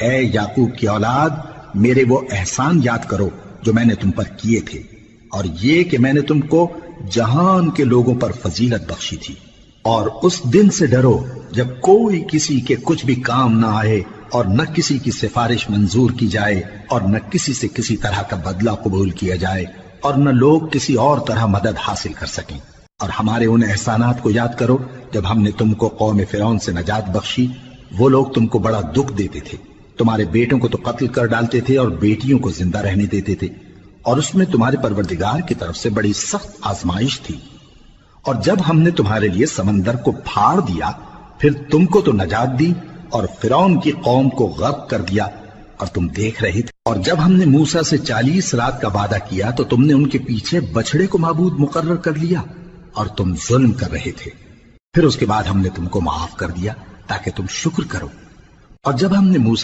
اے یعقوب کی اولاد، میرے وہ احسان یاد کرو جو میں نے تم پر کیے تھے، اور یہ کہ میں نے تم کو جہان کے لوگوں پر فضیلت بخشی تھی۔ اور اس دن سے ڈرو جب کوئی کسی کے کچھ بھی کام نہ آئے، اور نہ کسی کی سفارش منظور کی جائے، اور نہ کسی سے کسی طرح کا بدلہ قبول کیا جائے، اور نہ لوگ کسی اور طرح مدد حاصل کر سکیں۔ اور ہمارے ان احسانات کو یاد کرو جب ہم نے تم کو قوم فرعون سے نجات بخشی۔ وہ لوگ تم کو بڑا دکھ دیتے تھے، تمہارے بیٹوں کو تو قتل کر ڈالتے تھے اور بیٹیوں کو زندہ رہنے دیتے تھے، اور اس میں تمہارے پروردگار کی طرف سے بڑی سخت آزمائش تھی۔ اور جب ہم نے تمہارے لیے سمندر کو پھاڑ دیا، پھر تم کو تو نجات دی اور فرعون کی قوم کو غرق کر دیا، اور تم دیکھ رہے تھے۔ اور جب ہم نے موسیٰ سے 40 رات کا وعدہ کیا تو تم نے ان کے پیچھے بچڑے کو معبود مقرر کر لیا، اور تم ظلم کر رہے تھے۔ پھر اس کے بعد ہم نے تم کو معاف کر دیا تاکہ تم شکر کرو۔ اور جب ہم نے موسیٰ